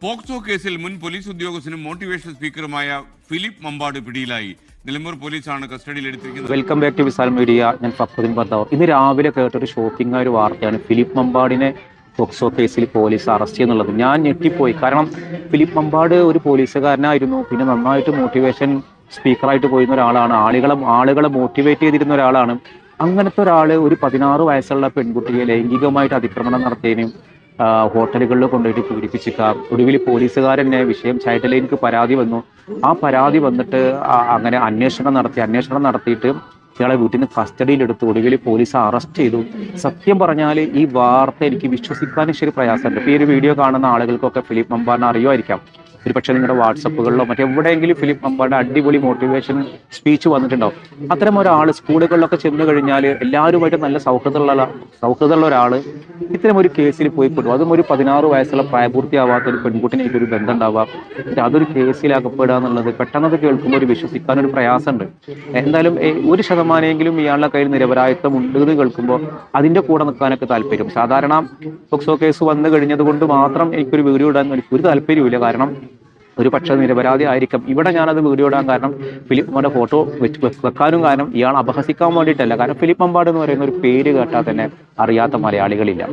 POCSO കേസിൽ മുൻ police ഉദ്യോഗസ്ഥനും മോട്ടിവേഷൻ സ്പീക്കറുമായ ഫിലിപ്പ് മമ്പാട് പിടിയിലായി. നിലമ്പൂർ പോലീസാണ് കസ്റ്റഡിയിലെടുത്തിരിക്കുന്നത്. Welcome back to Visal media. ഞാൻ ഫക്രുദ്ദീൻ ബർദാവർ. ഇന്ന് രാവിലെ കേട്ടൊരു ഷോക്കിംഗ് ഒരു വാർത്തയാണ് ഫിലിപ്പ് മമ്പാടിനെ പോക്സോ കേസിൽ പോലീസ് അറസ്റ്റ് ചെയ്യുന്നുള്ളത്. ഞാൻ ഞെട്ടിപ്പോയി. കാരണം ഫിലിപ്പ് മമ്പാട് ഒരു പോലീസുകാരനായിരുന്നു, പിന്നെ നന്നായിട്ട് മോട്ടിവേഷൻ സ്പീക്കറായിട്ട് പോയിരുന്ന ഒരാളാണ്, ആളുകളെ മോട്ടിവേറ്റ് ചെയ്തിരുന്ന ഒരാളാണ്. അങ്ങനത്തെ ഒരാൾ ഒരു 16 വയസ്സുള്ള പെൺകുട്ടിയെ ലൈംഗികമായിട്ട് അതിക്രമണം നടത്തിയതിനും ഹോട്ടലുകളിൽ കൊണ്ടുപോയിട്ട് പീഡിപ്പിച്ചിക്കാം. ഒടുവിൽ പോലീസുകാരനെ വിഷയം ചൈൽഡ് ലൈനിക്ക് പരാതി വന്നു. ആ പരാതി വന്നിട്ട് അങ്ങനെ അന്വേഷണം നടത്തിയിട്ട് ഇയാളെ വീട്ടിൽ നിന്ന് കസ്റ്റഡിയിലെടുത്തു. ഒടുവിൽ പോലീസ് അറസ്റ്റ് ചെയ്തു. സത്യം പറഞ്ഞാൽ ഈ വാർത്ത എനിക്ക് വിശ്വസിക്കാനും ശരി പ്രയാസമുണ്ട്. ഇപ്പോൾ ഈ ഒരു വീഡിയോ കാണുന്ന ആളുകൾക്കൊക്കെ ഫിലിപ്പ് മമ്പാടിനെ അറിയുമായിരിക്കാം. ഒരു പക്ഷേ നിങ്ങളുടെ വാട്സപ്പുകളിലോ മറ്റെവിടെയെങ്കിലും ഫിലിപ്പ് മമ്പാടിന്റെ അടിപൊളി മോട്ടിവേഷൻ സ്പീച്ച് വന്നിട്ടുണ്ടാവും. അത്തരം ഒരാൾ സ്കൂളുകളിലൊക്കെ ചെന്ന് കഴിഞ്ഞാൽ എല്ലാവരുമായിട്ട് നല്ല സൗഹൃദമുള്ള ഒരാൾ ഇത്തരം ഒരു കേസിൽ പോയി പെടും. അതും ഒരു 16 വയസ്സുള്ള പ്രായപൂർത്തിയാവാത്ത ഒരു പെൺകുട്ടിനായിട്ട് ഒരു ബന്ധം ഉണ്ടാവാം. അതൊരു കേസിലാക്കപ്പെടുക എന്നുള്ളത് പെട്ടെന്നത് കേൾക്കുമ്പോൾ ഒരു വിശ്വസിക്കാനൊരു പ്രയാസമുണ്ട്. എന്തായാലും 1% ഇയാളുടെ കയ്യിൽ നിരപരാധിത്വം ഉണ്ട് എന്ന് കേൾക്കുമ്പോൾ അതിന്റെ കൂടെ നിൽക്കാനൊക്കെ താല്പര്യം. സാധാരണ പോക്സോ കേസ് വന്നു കഴിഞ്ഞത് കൊണ്ട് മാത്രം എനിക്കൊരു വീഡിയോ ഇടാൻ എനിക്കൊരു താല്പര്യമില്ല. കാരണം ഒരു പക്ഷേ നിരപരാധി ആയിരിക്കാം. ഇവിടെ ഞാനത് വീഡിയോ ഇടാൻ കാരണം ഫിലിപ്പ് മമ്പാടിന്റെ ഫോട്ടോ വെക്കാനും കാരണം ഇയാൾ അപഹസിക്കാൻ വേണ്ടിയിട്ടല്ല. കാരണം ഫിലിപ്പ് മമ്പാട് എന്ന് പറയുന്ന ഒരു പേര് കേട്ടാൽ തന്നെ അറിയാത്ത മലയാളികളില്ല.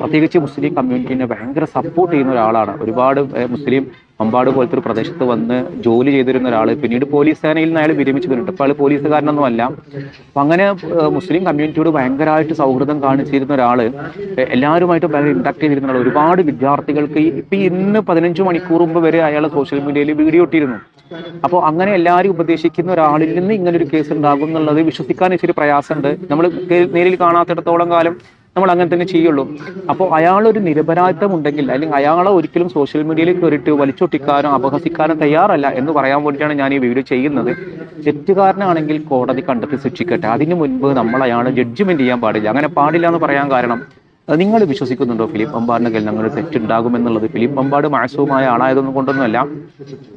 പ്രത്യേകിച്ച് മുസ്ലിം കമ്മ്യൂണിറ്റീനെ ഭയങ്കര സപ്പോർട്ട് ചെയ്യുന്ന ഒരാളാണ്. ഒരുപാട് മുസ്ലിം മമ്പാട് പോലത്തെ ഒരു പ്രദേശത്ത് വന്ന് ജോലി ചെയ്തിരുന്ന ഒരാൾ പിന്നീട് പോലീസ് സേനയിൽ നിന്ന് അയാൾ വിരമിച്ചു കഴിഞ്ഞിട്ട് ഇപ്പോൾ അയാൾ പോലീസുകാരനൊന്നും അല്ല. അപ്പം അങ്ങനെ മുസ്ലിം കമ്മ്യൂണിറ്റിയോട് ഭയങ്കരമായിട്ട് സൗഹൃദം കാണിച്ചിരുന്ന ഒരാൾ, എല്ലാവരുമായിട്ട് ഭയങ്കര ഇൻടാക്ട് ചെയ്തിരുന്ന ഒരാൾ. ഒരുപാട് വിദ്യാർത്ഥികൾക്ക് ഇപ്പം ഇന്ന് 15 മണിക്കൂർ മുമ്പ് വരെ അയാൾ സോഷ്യൽ മീഡിയയിൽ വീഡിയോ ഇട്ടിരുന്നു. അപ്പോൾ അങ്ങനെ എല്ലാവരും ഉപദേശിക്കുന്ന ഒരാളിൽ നിന്ന് ഇങ്ങനെ ഒരു കേസ് ഉണ്ടാകും എന്നുള്ളത് വിശ്വസിക്കാൻ ഇച്ചിരി പ്രയാസമുണ്ട്. നമ്മൾ നേരിൽ കാണാത്തിടത്തോളം കാലം നമ്മൾ അങ്ങനെ തന്നെ ചെയ്യുള്ളൂ. അപ്പോൾ അയാളൊരു നിരപരാധിത്വം ഉണ്ടെങ്കിൽ അല്ലെങ്കിൽ അയാളെ ഒരിക്കലും സോഷ്യൽ മീഡിയയിൽ കയറിയിട്ട് വലിച്ചൊട്ടിക്കാനോ അപഹസിക്കാനോ തയ്യാറല്ല എന്ന് പറയാൻ വേണ്ടിയിട്ടാണ് ഞാൻ ഈ വീഡിയോ ചെയ്യുന്നത്. തെറ്റുകാരനാണെങ്കിൽ കോടതി കണ്ടെത്തി ശിക്ഷിക്കട്ടെ. അതിനു മുൻപ് നമ്മൾ അയാളെ ജഡ്ജ്മെന്റ് ചെയ്യാൻ പാടില്ല. അങ്ങനെ പാടില്ല എന്ന് പറയാൻ കാരണം, നിങ്ങൾ വിശ്വസിക്കുന്നുണ്ടോ ഫിലിപ്പ് മമ്പാടിന്റെ കയ്യിൽ ഞങ്ങൾ തെറ്റുണ്ടാകുമെന്നുള്ളത്? ഫിലിപ്പ് മമ്പാട് മാസവുമായ ആളായതൊന്നും കൊണ്ടൊന്നുമല്ല,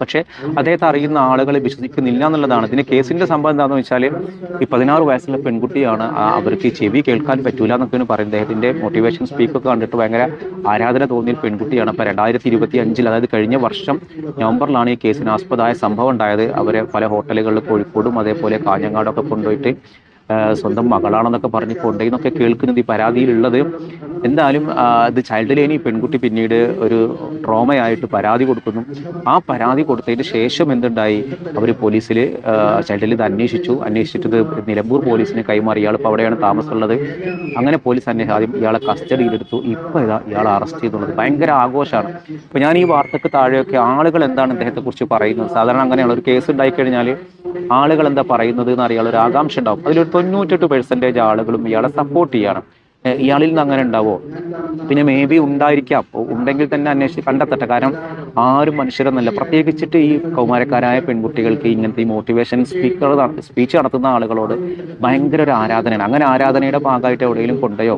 പക്ഷേ അദ്ദേഹത്തെ അറിയുന്ന ആളുകളെ വിശ്വസിക്കുന്നില്ല എന്നുള്ളതാണ്. ഇതിന് കേസിന്റെ സംഭവം എന്താണെന്ന് വെച്ചാൽ ഈ 16 വയസ്സുള്ള പെൺകുട്ടിയാണ്. അവർക്ക് ചെവി കേൾക്കാൻ പറ്റൂല എന്നൊക്കെയാണ് പറയുന്നത്. അദ്ദേഹത്തിന്റെ മോട്ടിവേഷൻ സ്പീക്കൊക്കെ കണ്ടിട്ട് ഭയങ്കര ആരാധന തോന്നിയ പെൺകുട്ടിയാണ്. അപ്പോൾ 2025 അതായത് കഴിഞ്ഞ വർഷം നവംബറിലാണ് ഈ കേസിന് ആസ്പദമായ സംഭവം ഉണ്ടായത്. അവരെ പല ഹോട്ടലുകളിൽ കോഴിക്കോടും അതേപോലെ കാഞ്ഞങ്ങാടൊക്കെ കൊണ്ടുപോയിട്ട് സ്വന്തം മകളാണെന്നൊക്കെ പറഞ്ഞ് കൊണ്ടുപോയെന്നൊക്കെ കേൾക്കുന്നത് ഈ പരാതിയിലുള്ളത്. എന്തായാലും ഇത് ചൈൽഡ് ലൈൻ ഈ പെൺകുട്ടി പിന്നീട് ഒരു ട്രോമയായിട്ട് പരാതി കൊടുക്കുന്നു. ആ പരാതി കൊടുത്തതിന് ശേഷം എന്തുണ്ടായി, അവർ പോലീസിൽ ചൈൽഡ് ലൈൻ ഇത് അന്വേഷിച്ചിട്ട് ഇത് നിലമ്പൂർ പോലീസിന് കൈമാറി. ഇയാൾ ഇപ്പോൾ അവിടെയാണ് താമസമുള്ളത്. അങ്ങനെ പോലീസ് ആദ്യം ഇയാളെ കസ്റ്റഡിയിലെടുത്തു. ഇപ്പോൾ ഇയാളെ അറസ്റ്റ് ചെയ്തുള്ളത് ഭയങ്കര ആഘോഷമാണ്. ഇപ്പോൾ ഞാൻ ഈ വാർത്തക്ക് താഴെയൊക്കെ ആളുകൾ എന്താണ് ഇദ്ദേഹത്തെക്കുറിച്ച് പറയുന്നത്, സാധാരണ അങ്ങനെയുള്ള ഒരു കേസ് ഉണ്ടായിക്കഴിഞ്ഞാൽ ആളുകൾ എന്താ പറയുന്നത് എന്ന് അറിയാനുള്ള ഒരു ആകാംക്ഷ ഉണ്ടാവും. അതിലൊരു 98% ആളുകളും ഇയാളെ സപ്പോർട്ട് ചെയ്യണം. ഇയാളിൽ നിന്ന് അങ്ങനെ ഉണ്ടാവോ? പിന്നെ മേ ബി ഉണ്ടായിരിക്കാം. ഉണ്ടെങ്കിൽ തന്നെ അന്വേഷിച്ച് കണ്ടെത്തട്ടെ. കാരണം ആരും മനുഷ്യരെന്നല്ല. പ്രത്യേകിച്ചിട്ട് ഈ കൗമാരക്കാരായ പെൺകുട്ടികൾക്ക് ഇങ്ങനത്തെ ഈ മോട്ടിവേഷൻ സ്പീച്ച് നടത്തുന്ന ആളുകളോട് ഭയങ്കര ഒരു ആരാധനയാണ്. അങ്ങനെ ആരാധനയുടെ ഭാഗമായിട്ട് എവിടെയെങ്കിലും കൊണ്ടുപോയോ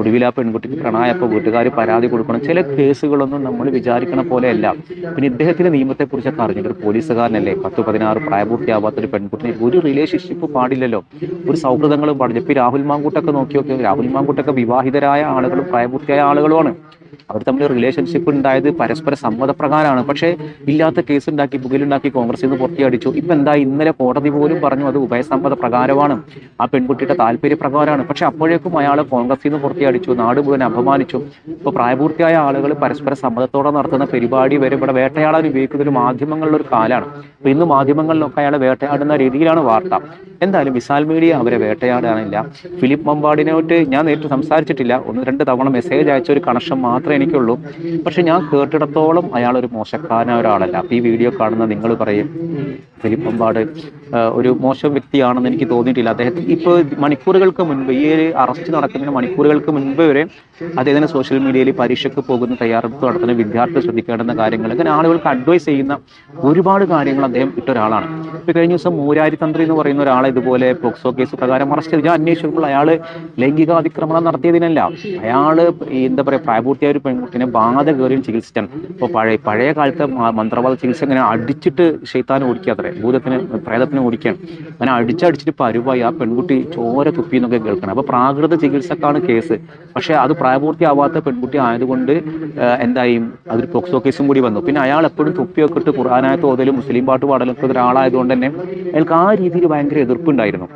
ഒടുവിൽ ആ പെൺകുട്ടിക്ക് പ്രണയപ്പോൾ വീട്ടുകാർ പരാതി കൊടുക്കണം. ചില കേസുകളൊന്നും നമ്മൾ വിചാരിക്കണ പോലെയല്ല. പിന്നെ ഇദ്ദേഹത്തിന് നിയമത്തെക്കുറിച്ചൊക്കെ അറിഞ്ഞിട്ട് ഒരു പോലീസുകാരനല്ലേ, 10-16 പ്രായപൂർത്തിയാവാത്തൊരു പെൺകുട്ടിനെ ഒരു റിലേഷൻഷിപ്പ് പാടില്ലല്ലോ, ഒരു സൗഹൃദങ്ങളും പാടില്ല. ഇപ്പം രാഹുൽ മാങ്കൂട്ടൊക്കെ നോക്കിയൊക്കെ, രാഹുൽ മാങ്കൂട്ടൊക്കെ വിവാഹിതരായ ആളുകളും പ്രായപൂർത്തിയായ ആളുകളുമാണ്. അവർ തമ്മിൽ റിലേഷൻഷിപ്പ് ഉണ്ടായത് പരസ്പര സമ്മതപ്രകാരമാണ്. പക്ഷേ ഇല്ലാത്ത കേസ് ഉണ്ടാക്കി പുകയിലുണ്ടാക്കി കോൺഗ്രസിൽ നിന്ന് പുറത്തിയടിച്ചു. ഇപ്പം എന്താ, ഇന്നലെ കോടതി പോലും പറഞ്ഞു അത് ഉഭയസമ്മത പ്രകാരമാണ്, ആ പെൺകുട്ടിയുടെ താല്പര്യപ്രകാരമാണ്. പക്ഷെ അപ്പോഴേക്കും അയാളെ കോൺഗ്രസിൽ നിന്ന് പുറത്തിയടിച്ചു, നാട് മുഴുവൻ അപമാനിച്ചു. ഇപ്പോൾ പ്രായപൂർത്തിയായ ആളുകൾ പരസ്പര സമ്മതത്തോടെ നടത്തുന്ന പരിപാടി വരെ ഇവിടെ വേട്ടയാടാൻ ഉപയോഗിക്കുന്ന ഒരു മാധ്യമങ്ങളുടെ ഒരു കാലമാണ്. അപ്പോൾ ഇന്ന് മാധ്യമങ്ങളിലൊക്കെ അയാളെ വേട്ടയാടുന്ന രീതിയിലാണ് വാർത്ത. എന്തായാലും വിസാൽ മീഡിയ അവരെ വേട്ടയാടാനില്ല. ഫിലിപ്പ് മമ്പാടിനോട്ട് ഞാൻ നേരിട്ട് സംസാരിച്ചിട്ടില്ല. 1-2 തവണ മെസ്സേജ് അയച്ച ഒരു കണക്ഷൻ മാത്രമേ എനിക്കുള്ളൂ. പക്ഷെ ഞാൻ കേട്ടിടത്തോളം അയാളൊരു മോശക്കാരനായ ഒരാളല്ല. അപ്പോൾ ഈ വീഡിയോ കാണുന്ന നിങ്ങൾ പറയും ഫിലിപ്പ് മമ്പാട് ഒരു മോശം വ്യക്തിയാണെന്ന് എനിക്ക് തോന്നിയിട്ടില്ല. അദ്ദേഹത്തിന് ഇപ്പോൾ മണിക്കൂറുകൾക്ക് മുൻപ്, ഈ ഒരു അറസ്റ്റ് നടക്കുന്നതിന് മണിക്കൂറുകൾക്ക് മുൻപ് വരെ അദ്ദേഹത്തിന് സോഷ്യൽ മീഡിയയിൽ പരീക്ഷയ്ക്ക് പോകുന്ന തയ്യാറെടുപ്പ് നടത്തുന്ന വിദ്യാർത്ഥികൾ ശ്രദ്ധിക്കേണ്ടുന്ന കാര്യങ്ങൾ, അങ്ങനെ ആളുകൾക്ക് അഡ്വൈസ് ചെയ്യുന്ന ഒരുപാട് കാര്യങ്ങൾ അദ്ദേഹം ഇട്ട ഒരാളാണ്. ഇപ്പോൾ കഴിഞ്ഞ ദിവസം മൂരാരി തന്ത്രി എന്ന് പറയുന്ന ഒരാളെ ഇതുപോലെ പോക്സോ കേസ് പ്രകാരം അറസ്റ്റ് ചെയ്ത് ഞാൻ അന്വേഷിച്ചപ്പോൾ അയാൾ ലൈംഗിക അതിക്രമണം നടത്തിയതിനല്ല, അയാൾ എന്താ പറയുക പ്രായപൂർത്തിയായ ഒരു പെൺകുട്ടിനെ ബാധ കയറിയും ചികിത്സിച്ചാണ്. ഇപ്പോൾ പഴയ കാലത്തെ മന്ത്രവാദ ചികിത്സ ഇങ്ങനെ അടിച്ചിട്ട് ഷെയ്ത്താൻ ഓടിക്കാത്രേ, ഭൂതത്തിന് പ്രേതത്തിന് ഓടിക്കുകയാണ്. അങ്ങനെ അടിച്ചടിച്ചിട്ട് പരുവായി ആ പെൺകുട്ടി ചോര തുപ്പി എന്നൊക്കെ കേൾക്കണം. അപ്പോൾ പ്രാകൃത ചികിത്സക്കാണ് കേസ്. പക്ഷേ അത് പ്രായപൂർത്തിയാവാത്ത പെൺകുട്ടി ആയതുകൊണ്ട് എന്തായി, അതൊരു പോക്സോ കേസും കൂടി വന്നു. പിന്നെ അയാൾ എപ്പോഴും തുപ്പിയൊക്കെ ഇട്ട് ഖുർആനായത്ത് ഓതലും മുസ്ലിം പാട്ട് പാടലൊക്കെ ഒരാളായതുകൊണ്ട് തന്നെ അയാൾക്ക് ആ രീതിയിൽ ഭയങ്കര എതിർപ്പുണ്ടായിരുന്നു.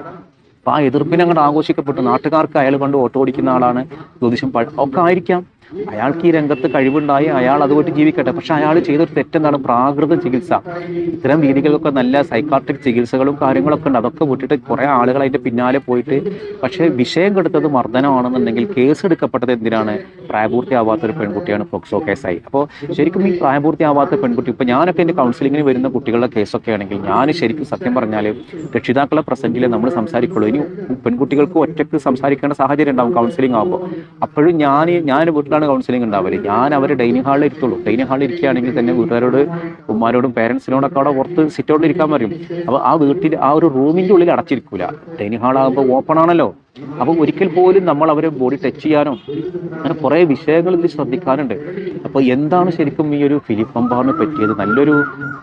അപ്പൊ ആ എതിർപ്പിനെ അങ്ങോട്ട് ആഘോഷിക്കപ്പെട്ടു. നാട്ടുകാർക്ക് അയാൾ കൊണ്ട് ഓട്ടോ ഓടിക്കുന്ന ആളാണ്, ജ്യോതിഷം ഒക്കെ ആയിരിക്കാം. അയാൾക്ക് ഈ രംഗത്ത് കഴിവുണ്ടായി, അയാൾ അതുകൊണ്ട് ജീവിക്കട്ടെ. പക്ഷെ അയാൾ ചെയ്തൊരു തെറ്റെന്താണ്? പ്രാകൃത ചികിത്സ. ഇത്തരം രീതികൾക്കൊക്കെ നല്ല സൈക്കാട്രിക് ചികിത്സകളും കാര്യങ്ങളൊക്കെ ഉണ്ട്. അതൊക്കെ വിട്ടിട്ട് കുറെ ആളുകൾ അതിന്റെ പിന്നാലെ പോയിട്ട്, പക്ഷേ വിഷയം കെടുത്തത് മർദ്ദനമാണെന്നുണ്ടെങ്കിൽ കേസ് എടുക്കപ്പെട്ടത് എന്തിനാണ്? പ്രായപൂർത്തിയാവാത്ത ഒരു പെൺകുട്ടിയാണ് പോക്സോ കേസായി. അപ്പോൾ ശരിക്കും ഈ പ്രായപൂർത്തിയാവാത്ത പെൺകുട്ടി, ഇപ്പൊ ഞാനൊക്കെ എന്റെ കൗൺസിലിങ്ങിന് വരുന്ന കുട്ടികളുടെ കേസൊക്കെ ആണെങ്കിൽ ഞാൻ ശരിക്കും സത്യം പറഞ്ഞാൽ രക്ഷിതാക്കളെ പ്രസന്റിൽ നമ്മൾ സംസാരിക്കുള്ളൂ. ഇനി പെൺകുട്ടികൾക്ക് ഒറ്റയ്ക്ക് സംസാരിക്കേണ്ട സാഹചര്യം ഉണ്ടാവും കൗൺസിലിംഗ് ആകുമ്പോൾ. അപ്പോഴും ഞാൻ വീട്ടിലാണ് കൗൺസിലിംഗ് ഉണ്ടാവില്ല. ഞാൻ അവരെ ഡൈനിങ് ഹാളിൽ ഇരുത്തുള്ളൂ. ഡൈനിങ് ഹാളിൽ ഇരിക്കുകയാണെങ്കിൽ തന്നെ വീട്ടുകാരോട്, ഉമ്മാരോടും പേരൻസിനോടൊക്കെ അവിടെ പുറത്ത് സിറ്റൗട്ടിൽ ഇരിക്കാൻ പറയും. അപ്പോൾ ആ വീട്ടിൽ ആ ഒരു റൂമിന്റെ ഉള്ളിൽ അടച്ചിരിക്കൂല. ഡൈനിങ് ഹാളാകുമ്പോൾ ഓപ്പൺ ആണല്ലോ. അപ്പോൾ ഒരിക്കൽ പോലും നമ്മൾ അവരെ ബോഡി ടച്ച് ചെയ്യാനോ അങ്ങനെ കുറേ വിഷയങ്ങൾ ഇതിൽ ശ്രദ്ധിക്കാനുണ്ട്. അപ്പോൾ എന്താണ് ശരിക്കും ഈ ഒരു ഫിലിപ്പ് മമ്പാറിന് പറ്റിയത്? നല്ലൊരു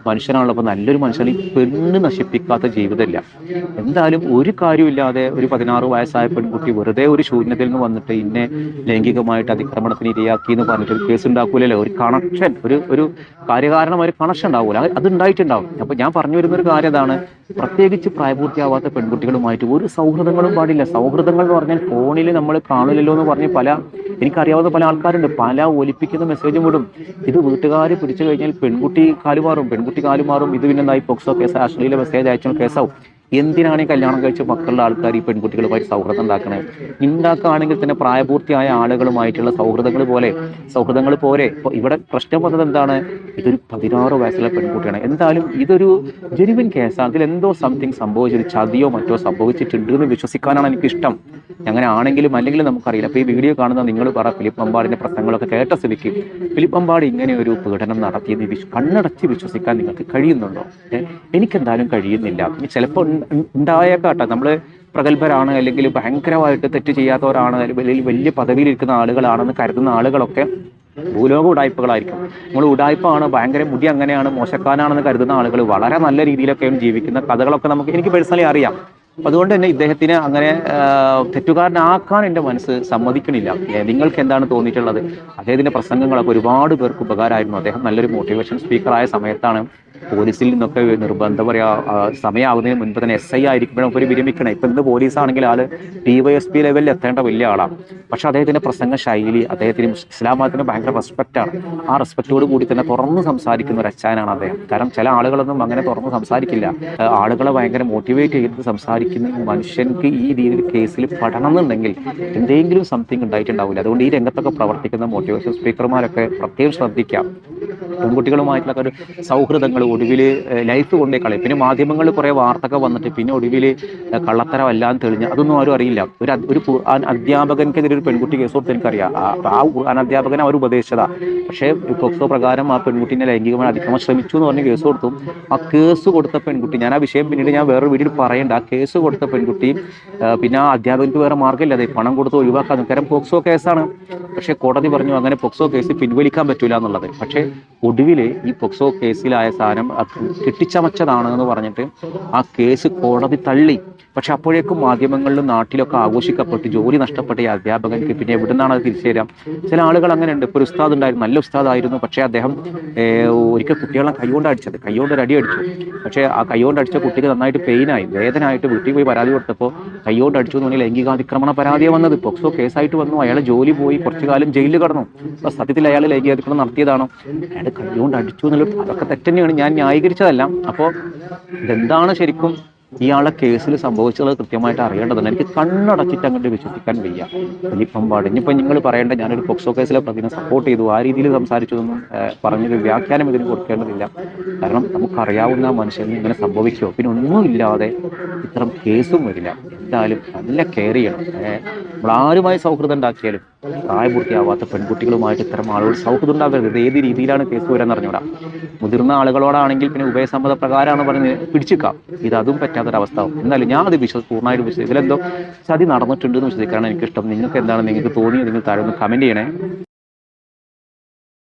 മനുഷ്യനാണല്ലോ. അപ്പോൾ നല്ലൊരു മനുഷ്യൻ, ഈ പെണ്ണ് നശിപ്പിക്കാത്ത ജീവിതമില്ല. എന്തായാലും ഒരു കാര്യമില്ലാതെ ഒരു 16 വയസ്സായ പെൺകുട്ടി വെറുതെ ഒരു ശൂന്യതയിൽ നിന്ന് വന്നിട്ട് ഇന്നെ ലൈംഗികമായിട്ട് അതിക്രമണത്തിന് ഇരയാക്കി എന്ന് പറഞ്ഞിട്ട് ഒരു കേസ് ഉണ്ടാക്കൂലല്ലോ. ഒരു കണക്ഷൻ, ഒരു കാര്യകാരണം, ഒരു കണക്ഷൻ ഉണ്ടാവൂല, അത് ഉണ്ടായിട്ടുണ്ടാവും. അപ്പോൾ ഞാൻ പറഞ്ഞു വരുന്നൊരു കാര്യം അതാണ്, പ്രത്യേകിച്ച് പ്രായപൂർത്തിയാവാത്ത പെൺകുട്ടികളുമായിട്ട് ഒരു സൗഹൃദങ്ങളും പാടില്ല. സൗഹൃദങ്ങൾ എന്ന് പറഞ്ഞാൽ ഫോണിൽ നമ്മൾ കാണില്ലല്ലോ എന്ന് പറഞ്ഞ് എനിക്കറിയാവുന്ന പല ആൾക്കാരുണ്ട്, പല ഒലിപ്പിക്കുന്ന മെസ്സേജും വിടും. ഇത് വീട്ടുകാർ പിടിച്ചു കഴിഞ്ഞാൽ പെൺകുട്ടി കാലുമാറും. ഇത് പിന്നെന്തായി പോക്സോ കേസ്, അശ്ലീല മെസ്സേജ് അയച്ച കേസാവും. എന്തിനാണ് ഈ കല്യാണം കഴിച്ച മക്കളുടെ ആൾക്കാർ ഈ പെൺകുട്ടികളുമായി സൗഹൃദം ഉണ്ടാക്കണത്? ഉണ്ടാക്കുകയാണെങ്കിൽ തന്നെ പ്രായപൂർത്തിയായ ആളുകളുമായിട്ടുള്ള സൗഹൃദങ്ങൾ പോരെ. ഇപ്പോൾ ഇവിടെ പ്രശ്നം വന്നത് എന്താണ്? ഇതൊരു 16 വയസ്സുള്ള പെൺകുട്ടിയാണ്. എന്തായാലും ഇതൊരു ജെനുവിൻ കേസാണ്. അതിലെന്തോ സംതിങ് സംഭവിച്ചൊരു ചതിയോ മറ്റോ സംഭവിച്ചിട്ടുണ്ട് എന്ന് വിശ്വസിക്കാനാണ് എനിക്കിഷ്ടം. അങ്ങനെ ആണെങ്കിലും അല്ലെങ്കിലും നമുക്കറിയില്ല. അപ്പോൾ ഈ വീഡിയോ കാണുന്ന നിങ്ങൾ ഫിലിപ്പ് മമ്പാടിന്റെ പ്രശ്നങ്ങളൊക്കെ കേട്ട സ്ഥിതിക്ക് ഫിലിപ്പ് മമ്പാട് ഇങ്ങനെ ഒരു പീഡനം നടത്തിയെന്ന് കണ്ണടച്ച് വിശ്വസിക്കാൻ നിങ്ങൾക്ക് കഴിയുന്നുണ്ടോ? എനിക്കെന്തായാലും കഴിയുന്നില്ല. ചിലപ്പോൾ ഉണ്ടായേക്കാട്ടെ, നമ്മൾ പ്രഗത്ഭരാണ്, അല്ലെങ്കിൽ ഭയങ്കരമായിട്ട് തെറ്റ് ചെയ്യാത്തവരാണ്, വലിയ പദവിയിലിരിക്കുന്ന ആളുകളാണെന്ന് കരുതുന്ന ആളുകളൊക്കെ ഭൂലോക ഉടായ്പകളായിരിക്കും. നമ്മൾ ഉടായ്പാണ്, ഭയങ്കര മുടി അങ്ങനെയാണ്, മോശക്കാരനാണെന്ന് കരുതുന്ന ആളുകൾ വളരെ നല്ല രീതിയിലൊക്കെയാണ് ജീവിക്കുന്ന കഥകളൊക്കെ എനിക്ക് പേഴ്സണലി അറിയാം. അതുകൊണ്ട് തന്നെ ഇദ്ദേഹത്തിന് അങ്ങനെ തെറ്റുകാരനാക്കാൻ എൻ്റെ മനസ്സ് സമ്മതിക്കണില്ല. നിങ്ങൾക്ക് എന്താണ് തോന്നിയിട്ടുള്ളത്? അദ്ദേഹത്തിൻ്റെ പ്രസംഗങ്ങളൊക്കെ ഒരുപാട് പേർക്ക് ഉപകാരമായിരുന്നു. അദ്ദേഹം നല്ലൊരു മോട്ടിവേഷൻ സ്പീക്കറായ സമയത്താണ് പോലീസിൽ നിന്നൊക്കെ എന്താ പറയുക, സമയമാകുന്നതിന് മുൻപ് തന്നെ SI ആയിരിക്കുമ്പോഴും ഒരു വിരമിക്കണം. ഇപ്പം ഇന്ന് പോലീസാണെങ്കിൽ ആള് DYSP ലെവലിൽ എത്തേണ്ട വലിയ ആളാണ്. പക്ഷെ അദ്ദേഹത്തിന്റെ പ്രസംഗ ശൈലി, അദ്ദേഹത്തിന് ഇസ്ലാം മതത്തിന് ഭയങ്കര റെസ്പെക്റ്റാണ്. ആ റെസ്പെക്റ്റോട് കൂടി തന്നെ തുറന്ന് സംസാരിക്കുന്ന ഒരു അച്ചായനാണ് അദ്ദേഹം. കാരണം ചില ആളുകളൊന്നും അങ്ങനെ തുറന്ന് സംസാരിക്കില്ല. ആളുകളെ ഭയങ്കര മോട്ടിവേറ്റ് ചെയ്ത് സംസാരിക്കുന്ന മനുഷ്യർക്ക് ഈ രീതിയിൽ കേസിൽ പെടണമെന്നുണ്ടെങ്കിൽ എന്തെങ്കിലും സംതിങ് ഉണ്ടായിട്ടുണ്ടാവില്ല. അതുകൊണ്ട് ഈ രംഗത്തൊക്കെ പ്രവർത്തിക്കുന്ന മോട്ടിവേഷൻ സ്പീക്കർമാരൊക്കെ പ്രത്യേകം ശ്രദ്ധിക്കാം. പെൺകുട്ടികളുമായിട്ടുള്ള ഒരു സൗഹൃദങ്ങൾ ഒടുവിൽ ലൈഫ് കൊണ്ടേ കളയും. പിന്നെ മാധ്യമങ്ങളിൽ കുറേ വാർത്തകൾ വന്നിട്ട് പിന്നെ ഒടുവിൽ കള്ളത്തരം അല്ലാന്ന് തെളിഞ്ഞ് അതൊന്നും ആരും അറിയില്ല. ഒരു അധ്യാപകൻക്കെതിരെ ഒരു പെൺകുട്ടി കേസ് കൊടുത്ത് എനിക്കറിയാം. ആ അധ്യാപകനെ അവർ ഉപദേശിച്ചതാ. പക്ഷേ പോക്സോ പ്രകാരം ആ പെൺകുട്ടീനെ ലൈംഗികമായി അതിക്രമം ശ്രമിച്ചു എന്ന് പറഞ്ഞ് കേസ് കൊടുത്തു. ആ കേസ് കൊടുത്ത പെൺകുട്ടി, ഞാൻ ആ വിഷയം പിന്നീട് ഞാൻ വേറെ വീഡിയോയിൽ പറയേണ്ട, ആ കേസ് കൊടുത്ത പെൺകുട്ടി പിന്നെ ആ അധ്യാപകർക്ക് വേറെ മാർഗ്ഗമില്ല, അതെ പണം കൊടുത്ത് ഒഴിവാക്കാൻ. കാരണം പോക്സോ കേസാണ്. പക്ഷേ കോടതി പറഞ്ഞു അങ്ങനെ പോക്സോ കേസ് പിൻവലിക്കാൻ പറ്റൂല എന്നുള്ളത്. പക്ഷേ ഒടുവിൽ ഈ പോക്സോ കേസിലായ സാധനം കെട്ടിച്ചമച്ചതാണ് എന്ന് പറഞ്ഞിട്ട് ആ കേസ് കോടതി തള്ളി. പക്ഷെ അപ്പോഴേക്കും മാധ്യമങ്ങളിലും നാട്ടിലൊക്കെ ആഘോഷിക്കപ്പെട്ട് ജോലി നഷ്ടപ്പെട്ട ഈ അധ്യാപകർക്ക് പിന്നെ എവിടെ നിന്നാണ് അത് തിരിച്ചു തരാം? ചില ആളുകൾ അങ്ങനെ ഉണ്ട്. ഇപ്പോൾ ഒരു ഉസ്താദ് ഉണ്ടായിരുന്നു, നല്ല ഉസ്താദായിരുന്നു. പക്ഷേ അദ്ദേഹം ഒരിക്കൽ കുട്ടികളെ കൈകൊണ്ട് ഒരു അടി അടിച്ചു. പക്ഷേ ആ കൈകൊണ്ട് അടിച്ച കുട്ടിക്ക് നന്നായിട്ട് പെയിനായി, വേദനയായിട്ട് വീട്ടിൽ പോയി പരാതി കൊടുത്തപ്പോൾ കൈകൊണ്ട് അടിച്ചു എന്ന് പറഞ്ഞാൽ ലൈംഗികാതിക്രമണ പരാതിയാണ് വന്നത്. പോക്സോ കേസായിട്ട് വന്നു. അയാളെ ജോലി പോയി, കുറച്ചു കാലം ജയിലിൽ കിടന്നു. അപ്പോൾ സത്യത്തിൽ അയാൾ ലൈംഗികാതിക്രമണം നടത്തിയതാണോ? അയാൾ കൈകൊണ്ട് അടിച്ചു എന്നുള്ളത് അതൊക്കെ തെറ്റന്നെയാണ്, ഞാൻ ന്യായീകരിച്ചതല്ല. അപ്പോൾ ഇതെന്താണ് ശരിക്കും ഇയാളെ കേസിൽ സംഭവിച്ചത് കൃത്യമായിട്ട് അറിയേണ്ടതുണ്ട്. എനിക്ക് കണ്ണടച്ചിട്ട് അങ്ങോട്ട് വിശ്വസിക്കാൻ വയ്യ ഫിലിപ്പ് മമ്പാട്. ഇനിയിപ്പോൾ നിങ്ങൾ പറയേണ്ട ഞാനൊരു പോക്സോ കേസിലെ പ്രതിനെ സപ്പോർട്ട് ചെയ്തു, ആ രീതിയിൽ സംസാരിച്ചതൊന്നും പറഞ്ഞൊരു വ്യാഖ്യാനം ഇതിന് കൊടുക്കേണ്ടതില്ല. കാരണം നമുക്കറിയാവുന്ന മനുഷ്യന് ഇങ്ങനെ സംഭവിക്കുമോ? പിന്നെ ഒന്നുമില്ലാതെ ഇത്തരം കേസും വരില്ല. എന്തായാലും നല്ല കെയർ ചെയ്യണം. നമ്മളാരുമായി സൗഹൃദം ഉണ്ടാക്കിയാലും പ്രായപൂർത്തിയാവാത്ത പെൺകുട്ടികളുമായിട്ട് ഇത്തരം ആളുകൾ സൗഹൃദം ഉണ്ടാകരുത്. ഇത് ഏത് രീതിയിലാണ് കേസ് വരാൻ അറിഞ്ഞൂടാ. മുതിർന്ന ആളുകളോടാണെങ്കിൽ പിന്നെ ഉഭയസമ്മത പ്രകാരമാണ് പറഞ്ഞ് പിടിച്ചിക്കാം. അതും പറ്റാത്തൊരവസ്ഥ. എന്നാലും ഞാൻ അത് പൂർണ്ണമായിട്ട് വിശ്വസിക്കും. ഇതിലെന്തോ ചതി നടന്നിട്ടുണ്ടെന്ന് വിശ്വസിക്കാനാണ് എനിക്കിഷ്ടം. നിങ്ങൾക്ക് എന്താണ് നിങ്ങൾക്ക് തോന്നിയത്? നിങ്ങൾ താഴെ ഒന്ന് കമന്റ് ചെയ്യണേ.